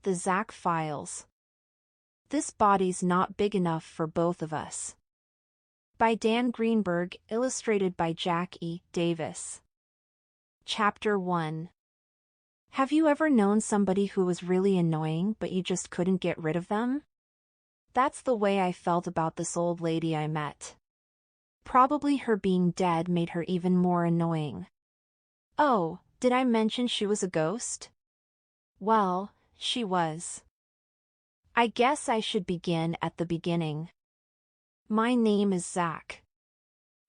The Zack Files. This body's not big enough for both of us. By Dan Greenburg, illustrated by Jack E. Davis. Chapter 1. Have you ever known somebody who was really annoying but you just couldn't get rid of them? That's the way I felt about this old lady I met. Probably her being dead made her even more annoying. Oh, did I mention she was a ghost? Well, she was. I guess I should begin at the beginning. My name is Zack.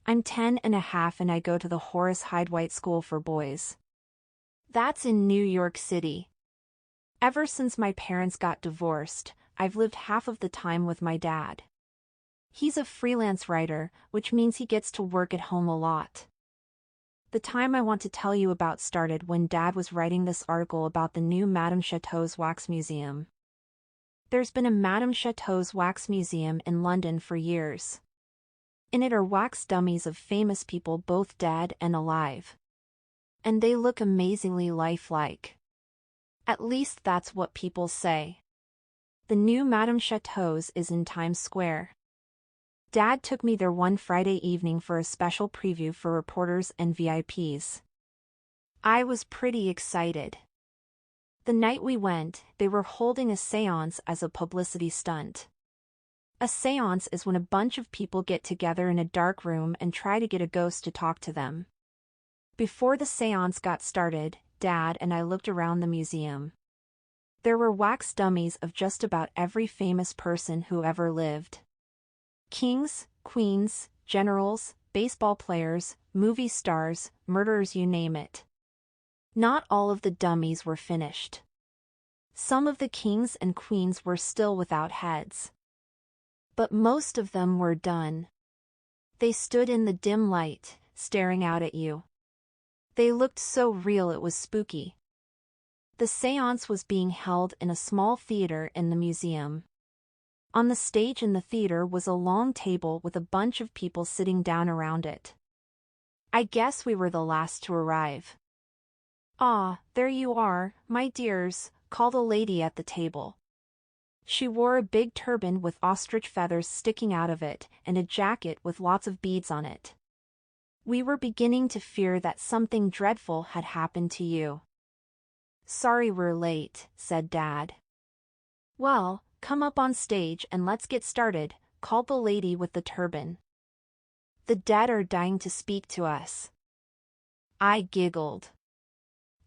I'm 10 and a half and I go to the Horace Hyde White School for Boys. That's in New York City. Ever since my parents got divorced, I've lived half of the time with my dad. He's a freelance writer, which means he gets to work at home a lot. The time I want to tell you about started when Dad was writing this article about the new Madame Chateau's Wax Museum. There's been a Madame Chateau's Wax Museum in London for years. In it are wax dummies of famous people both dead and alive. And they look amazingly lifelike. At least that's what people say. The new Madame Chateau's is in Times Square. Dad took me there one Friday evening for a special preview for reporters and VIPs. I was pretty excited. The night we went, they were holding a séance as a publicity stunt. A séance is when a bunch of people get together in a dark room and try to get a ghost to talk to them. Before the séance got started, Dad and I looked around the museum. There were wax dummies of just about every famous person who ever lived. Kings, queens, generals, baseball players, movie stars, murderers, you name it. Not all of the dummies were finished. Some of the kings and queens were still without heads. But most of them were done. They stood in the dim light, staring out at you. They looked so real it was spooky. The séance was being held in a small theater in the museum. On the stage in the theater was a long table with a bunch of people sitting down around it. I guess we were the last to arrive. "Ah, there you are, my dears," called a lady at the table. She wore a big turban with ostrich feathers sticking out of it and a jacket with lots of beads on it. We were beginning to fear that something dreadful had happened to you. "Sorry we're late," said Dad. "Well, come up on stage and let's get started," called the lady with the turban. "The dead are dying to speak to us." I giggled.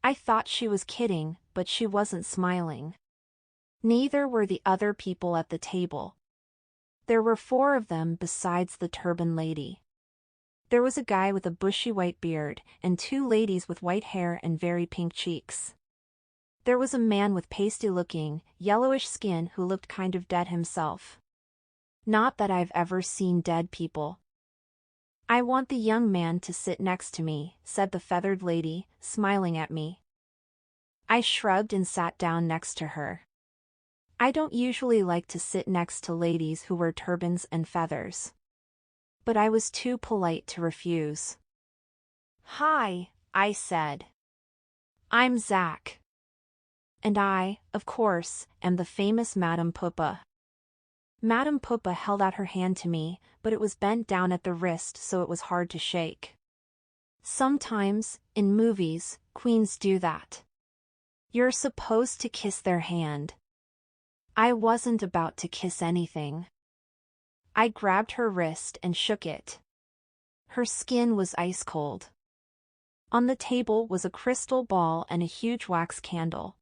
I thought she was kidding, but she wasn't smiling. Neither were the other people at the table. There were 4 of them besides the turban lady. There was a guy with a bushy white beard and 2 ladies with white hair and very pink cheeks. There was a man with pasty-looking, yellowish skin who looked kind of dead himself. Not that I've ever seen dead people. "I want the young man to sit next to me," said the feathered lady, smiling at me. I shrugged and sat down next to her. I don't usually like to sit next to ladies who wear turbans and feathers. But I was too polite to refuse. "Hi," I said. "I'm Zack. And I, of course, am the famous Madame Poopa." Madame Poopa held out her hand to me, but it was bent down at the wrist so it was hard to shake. Sometimes, in movies, queens do that. You're supposed to kiss their hand. I wasn't about to kiss anything. I grabbed her wrist and shook it. Her skin was ice cold. On the table was a crystal ball and a huge wax candle.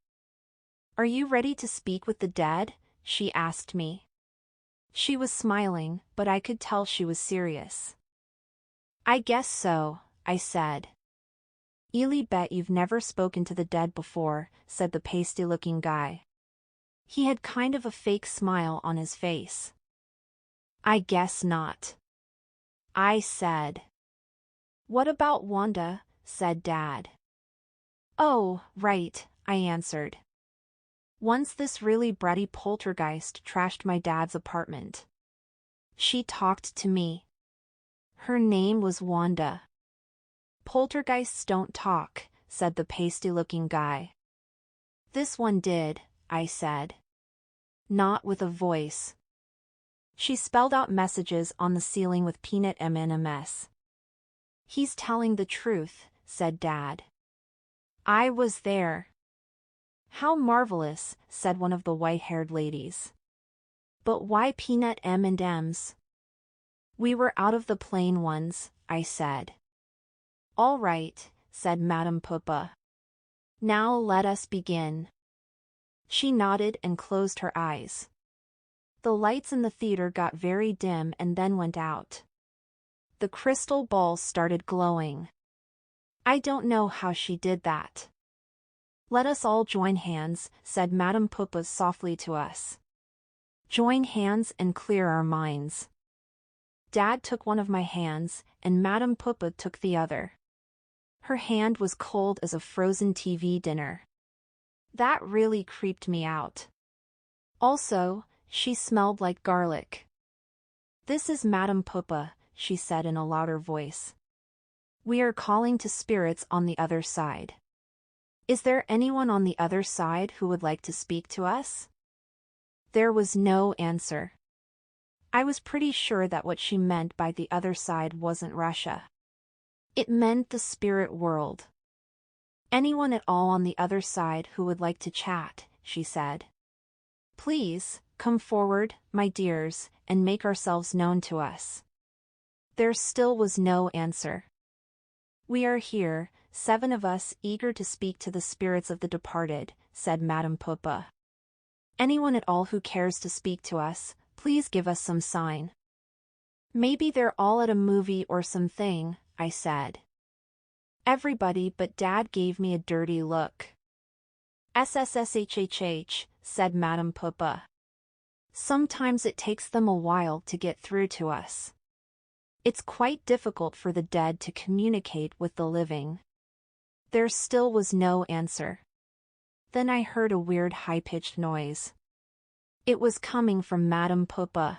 "Are you ready to speak with the dead?" she asked me. She was smiling, but I could tell she was serious. "I guess so," I said. "Ely bet you've never spoken to the dead before," said the pasty-looking guy. He had kind of a fake smile on his face. "I guess not," I said. "What about Wanda?" said Dad. "Oh, right," I answered. Once this really bratty poltergeist trashed my dad's apartment. She talked to me. Her name was Wanda. "Poltergeists don't talk," said the pasty-looking guy. "This one did," I said. Not with a voice. She spelled out messages on the ceiling with peanut M&Ms. He's telling the truth, said Dad. I was there. How marvelous, said one of the white-haired ladies. But why peanut M&Ms? We were out of the plain ones, I said. All right, said Madame Puppa. Now let us begin. She nodded and closed her eyes. The lights in the theater got very dim and then went out. The crystal ball started glowing. I don't know how she did that. Let us all join hands, said Madame Puppa softly to us. Join hands and clear our minds. Dad took one of my hands, and Madame Puppa took the other. Her hand was cold as a frozen TV dinner. That really creeped me out. Also, she smelled like garlic. This is Madame Puppa, she said in a louder voice. We are calling to spirits on the other side. Is there anyone on the other side who would like to speak to us? There was no answer. I was pretty sure that what she meant by the other side wasn't Russia. It meant the spirit world. Anyone at all on the other side who would like to chat, she said. Please, come forward, my dears, and make ourselves known to us. There still was no answer. We are here, 7 of us eager to speak to the spirits of the departed, said Madame Puppa. Anyone at all who cares to speak to us, please give us some sign. Maybe they're all at a movie or something, I said. Everybody but Dad gave me a dirty look. SSSHHH, said Madame Puppa. Sometimes it takes them a while to get through to us. It's quite difficult for the dead to communicate with the living. There still was no answer. Then I heard a weird high-pitched noise. It was coming from Madame Puppa.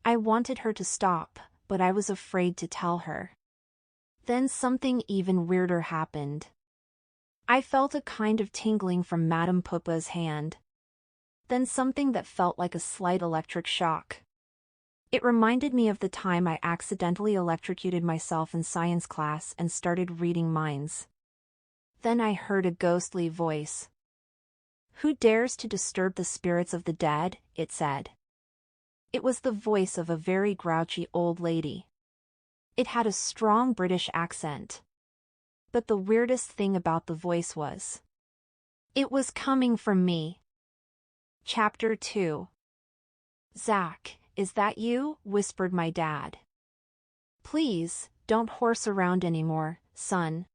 I wanted her to stop, but I was afraid to tell her. Then something even weirder happened. I felt a kind of tingling from Madame Puppa's hand. Then something that felt like a slight electric shock. It reminded me of the time I accidentally electrocuted myself in science class and started reading minds. Then I heard a ghostly voice. Who dares to disturb the spirits of the dead? It said. It was the voice of a very grouchy old lady. It had a strong British accent. But the weirdest thing about the voice was, it was coming from me. Chapter 2. Zack, is that you? Whispered my dad. Please, don't horse around anymore, son.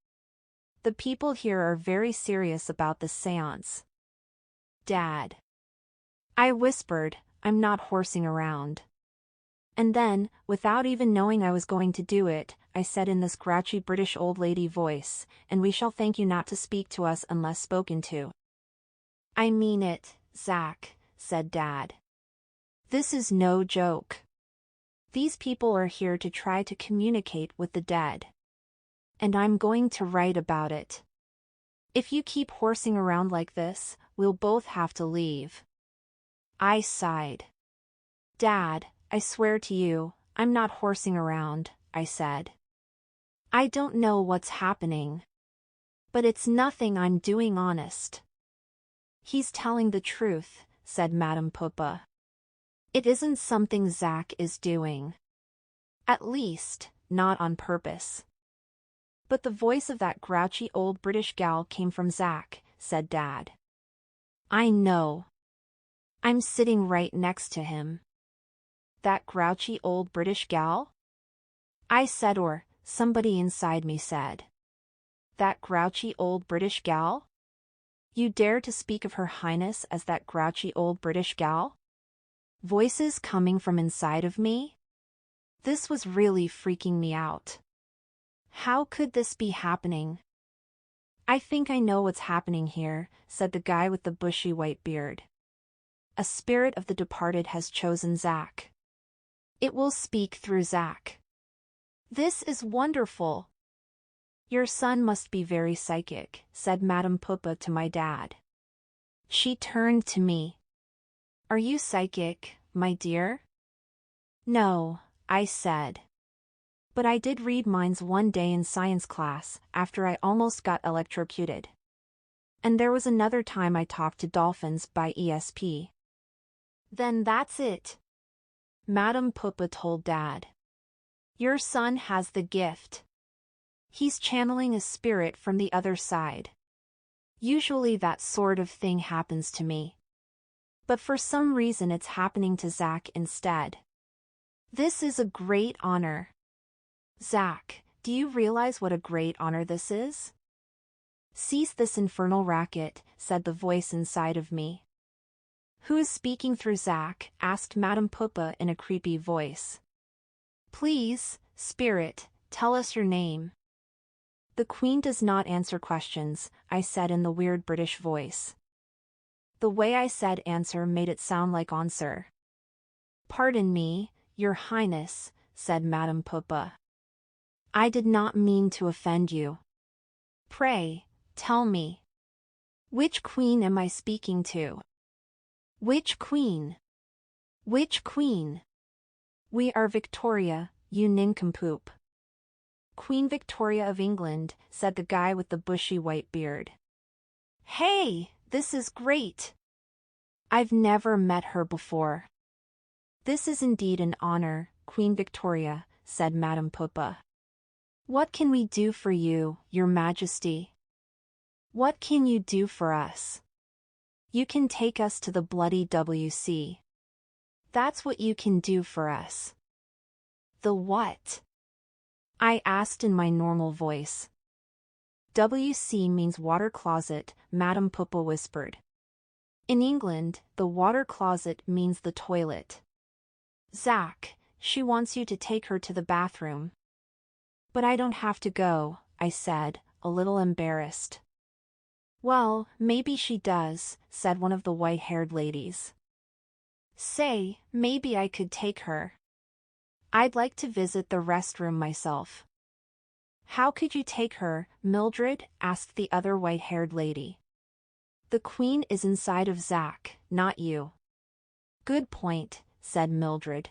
The people here are very serious about this seance. Dad. I whispered, I'm not horsing around. And then, without even knowing I was going to do it, I said in this grouchy British old lady voice, and we shall thank you not to speak to us unless spoken to. I mean it, Zack, said Dad. This is no joke. These people are here to try to communicate with the dead. And I'm going to write about it. If you keep horsing around like this, we'll both have to leave. I sighed. Dad, I swear to you, I'm not horsing around, I said. I don't know what's happening. But it's nothing I'm doing, honest. He's telling the truth, said Madame Puppa. It isn't something Zack is doing. At least, not on purpose. But the voice of that grouchy old British gal came from Zack, said Dad. I know. I'm sitting right next to him. That grouchy old British gal? I said, or somebody inside me said. That grouchy old British gal? You dare to speak of Her Highness as that grouchy old British gal? Voices coming from inside of me? This was really freaking me out. How could this be happening? I think I know what's happening here, said the guy with the bushy white beard. A spirit of the departed has chosen Zack. It will speak through Zack. This is wonderful. Your son must be very psychic, said Madame Puppa to my dad. She turned to me. Are you psychic, my dear? No, I said. But I did read minds one day in science class after I almost got electrocuted. And there was another time I talked to dolphins by ESP. Then that's it. Madame Puppa told Dad. Your son has the gift. He's channeling a spirit from the other side. Usually that sort of thing happens to me. But for some reason it's happening to Zack instead. This is a great honor. Zack, do you realize what a great honor this is? Cease this infernal racket, said the voice inside of me. Who is speaking through Zack? Asked Madame Puppa in a creepy voice. Please, spirit, tell us your name. The Queen does not answer questions, I said in the weird British voice. The way I said answer made it sound like answer. Pardon me, Your Highness, said Madame Puppa. I did not mean to offend you. Pray, tell me. Which queen am I speaking to? Which queen? Which queen? We are Victoria, you nincompoop. Queen Victoria of England, said the guy with the bushy white beard. Hey, this is great. I've never met her before. This is indeed an honor, Queen Victoria, said Madame Puppa. What can we do for you, Your Majesty? What can you do for us? You can take us to the bloody WC. That's what you can do for us. The what? I asked in my normal voice. WC means water closet, Madame Puppa whispered. In England, the water closet means the toilet. Zack, she wants you to take her to the bathroom. But I don't have to go, I said, a little embarrassed. Well, maybe she does, said one of the white-haired ladies. Say, maybe I could take her. I'd like to visit the restroom myself. How could you take her, Mildred? Asked the other white-haired lady. The Queen is inside of Zack, not you. Good point, said Mildred.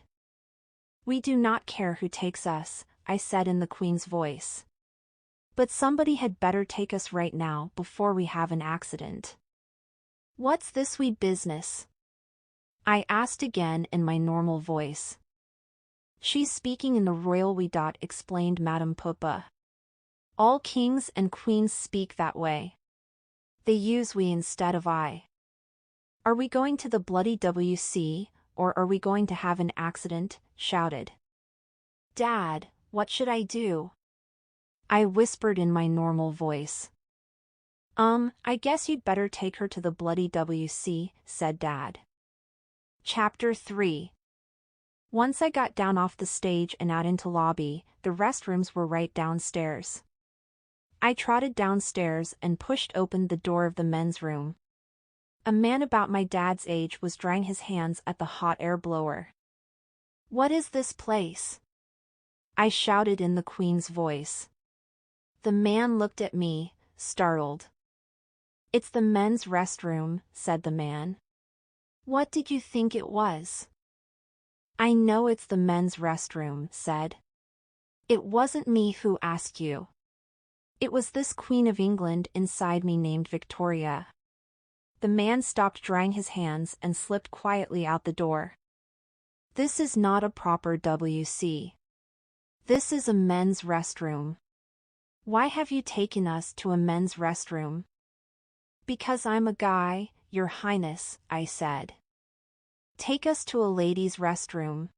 We do not care who takes us, I said in the Queen's voice. But somebody had better take us right now before we have an accident. What's this wee business? I asked again in my normal voice. She's speaking in the royal we. Explained Madame Puppa. All kings and queens speak that way. They use we instead of I. Are we going to the bloody WC, or are we going to have an accident? Shouted. Dad, what should I do? I whispered in my normal voice. I guess you'd better take her to the bloody WC, said Dad. Chapter 3. Once I got down off the stage and out into lobby, the restrooms were right downstairs. I trotted downstairs and pushed open the door of the men's room. A man about my dad's age was drying his hands at the hot air blower. What is this place? I shouted in the Queen's voice. The man looked at me, startled. It's the men's restroom, said the man. What did you think it was? I know it's the men's restroom, said. It wasn't me who asked you. It was this Queen of England inside me named Victoria. The man stopped drying his hands and slipped quietly out the door. This is not a proper WC. This is a men's restroom. Why have you taken us to a men's restroom? Because I'm a guy, Your Highness, I said. Take us to a ladies' restroom.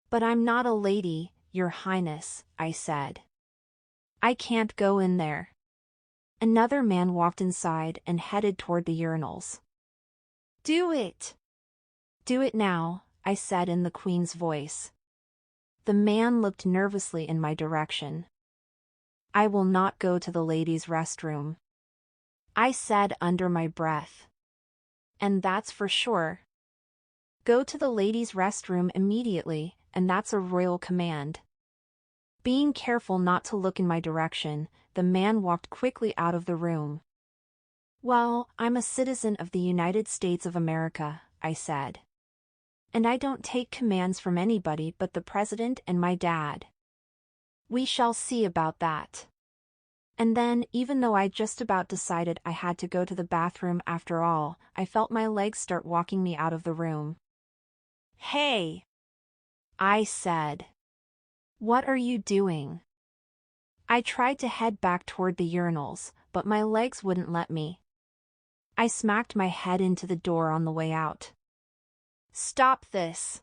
But I'm not a lady, Your Highness, I said. I can't go in there. Another man walked inside and headed toward the urinals. Do it! Do it now, I said in the Queen's voice. The man looked nervously in my direction. I will not go to the ladies' restroom. I said under my breath. And that's for sure. Go to the ladies' restroom immediately, and that's a royal command. Being careful not to look in my direction, the man walked quickly out of the room. Well, I'm a citizen of the United States of America, I said. And I don't take commands from anybody but the president and my dad. We shall see about that. And then, even though I just about decided I had to go to the bathroom after all, I felt my legs start walking me out of the room. Hey! I said. What are you doing? I tried to head back toward the urinals, but my legs wouldn't let me. I smacked my head into the door on the way out. Stop this!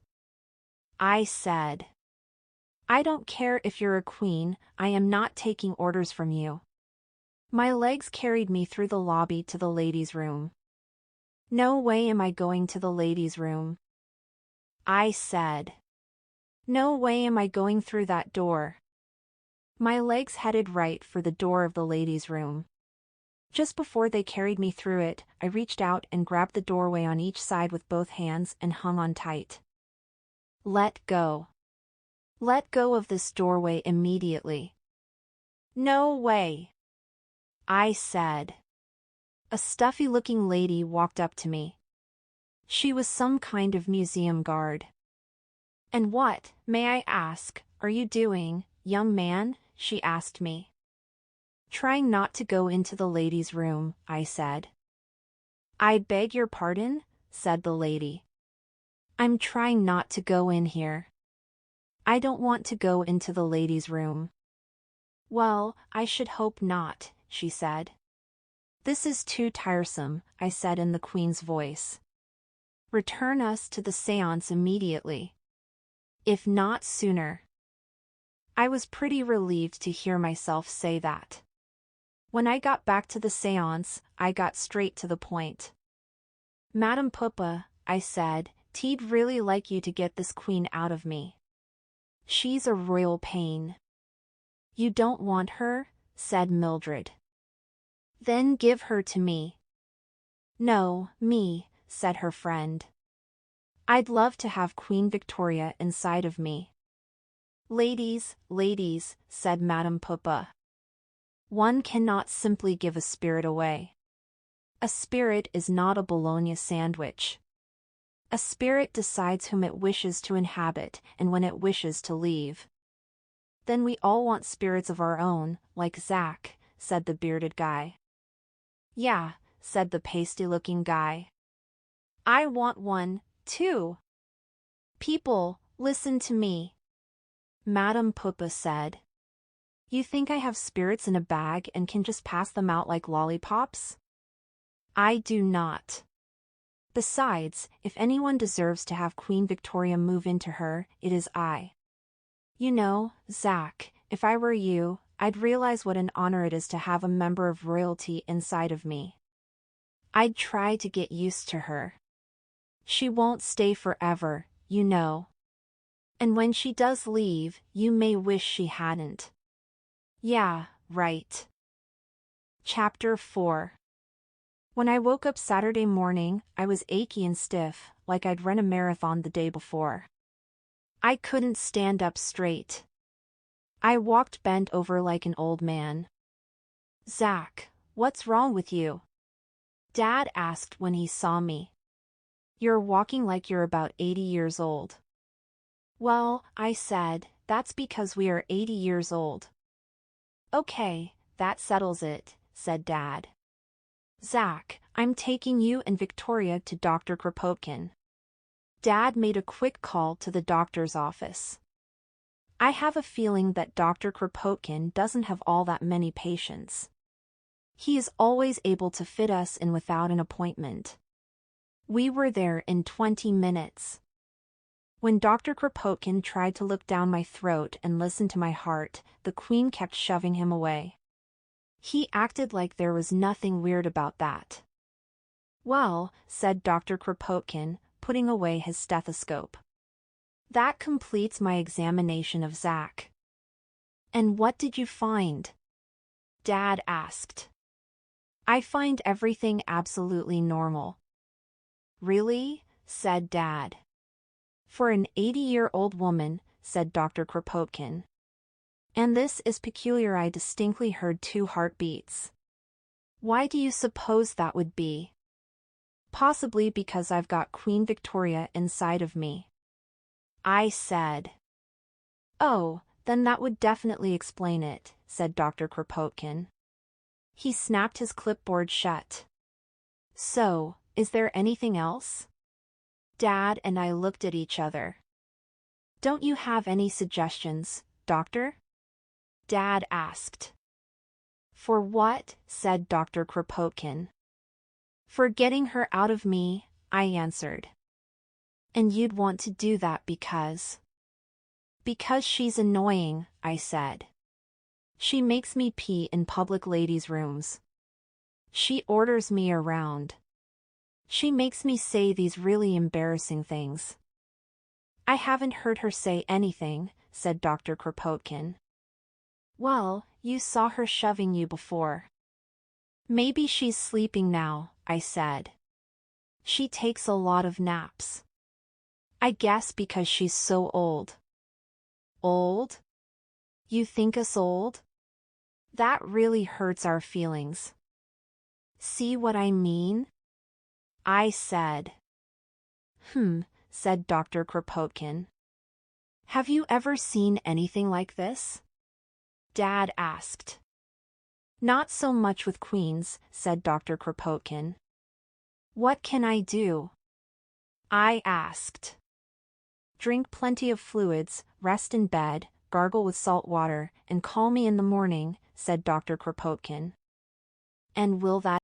I said. I don't care if you're a queen, I am not taking orders from you. My legs carried me through the lobby to the ladies' room. No way am I going to the ladies' room. I said. No way am I going through that door. My legs headed right for the door of the ladies' room. Just before they carried me through it, I reached out and grabbed the doorway on each side with both hands and hung on tight. Let go. Let go of this doorway immediately. No way. I said. A stuffy-looking lady walked up to me. She was some kind of museum guard. And what, may I ask, are you doing, young man? She asked me. Trying not to go into the ladies' room, I said. I beg your pardon? Said the lady. I'm trying not to go in here. I don't want to go into the ladies' room. Well, I should hope not, she said. This is too tiresome, I said in the Queen's voice. Return us to the séance immediately. If not sooner. I was pretty relieved to hear myself say that. When I got back to the séance, I got straight to the point. Madam Puppa, I said, T'd really like you to get this queen out of me. She's a royal pain. You don't want her? Said Mildred. Then give her to me. No, me, said her friend. I'd love to have Queen Victoria inside of me. Ladies, said Madam Puppa. One cannot simply give a spirit away. A spirit is not a bologna sandwich. A spirit decides whom it wishes to inhabit and when it wishes to leave. Then we all want spirits of our own, like Zack, said the bearded guy. Yeah, said the pasty-looking guy. I want one, too. People, listen to me. Madam Puppa said. You think I have spirits in a bag and can just pass them out like lollipops? I do not. Besides, if anyone deserves to have Queen Victoria move into her, it is I. You know, Zack, if I were you, I'd realize what an honor it is to have a member of royalty inside of me. I'd try to get used to her. She won't stay forever, you know. And when she does leave, you may wish she hadn't. Yeah, right. Chapter 4. When I woke up Saturday morning, I was achy and stiff, like I'd run a marathon the day before. I couldn't stand up straight. I walked bent over like an old man. Zack, what's wrong with you? Dad asked when he saw me. You're walking like you're about 80 years old. Well, I said, that's because we are 80 years old. Okay, that settles it, said Dad. Zack, I'm taking you and Victoria to Dr. Kropotkin. Dad made a quick call to the doctor's office. I have a feeling that Dr. Kropotkin doesn't have all that many patients. He is always able to fit us in without an appointment. We were there in 20 minutes. When Dr. Kropotkin tried to look down my throat and listen to my heart, the Queen kept shoving him away. He acted like there was nothing weird about that. Well, said Dr. Kropotkin, putting away his stethoscope. That completes my examination of Zack. And what did you find? Dad asked. I find everything absolutely normal. Really? Said Dad. For an 80-year-old woman, said Dr. Kropotkin. And this is peculiar. I distinctly heard 2 heartbeats. Why do you suppose that would be? Possibly because I've got Queen Victoria inside of me. I said. Oh, then that would definitely explain it, said Dr. Kropotkin. He snapped his clipboard shut. So, is there anything else? Dad and I looked at each other. Don't you have any suggestions, Doctor? Dad asked. For what? Said Dr. Kropotkin. For getting her out of me, I answered. And you'd want to do that because... Because she's annoying, I said. She makes me pee in public ladies' rooms. She orders me around. She makes me say these really embarrassing things. I haven't heard her say anything, said Dr. Kropotkin. Well, you saw her shoving you before. Maybe she's sleeping now, I said. She takes a lot of naps. I guess because she's so old. Old? You think us old? That really hurts our feelings. See what I mean? I said. Said Dr. Kropotkin. Have you ever seen anything like this? Dad asked. Not so much with queens, said Dr. Kropotkin. What can I do? I asked. Drink plenty of fluids, rest in bed, gargle with salt water, and call me in the morning, said Dr. Kropotkin. And will that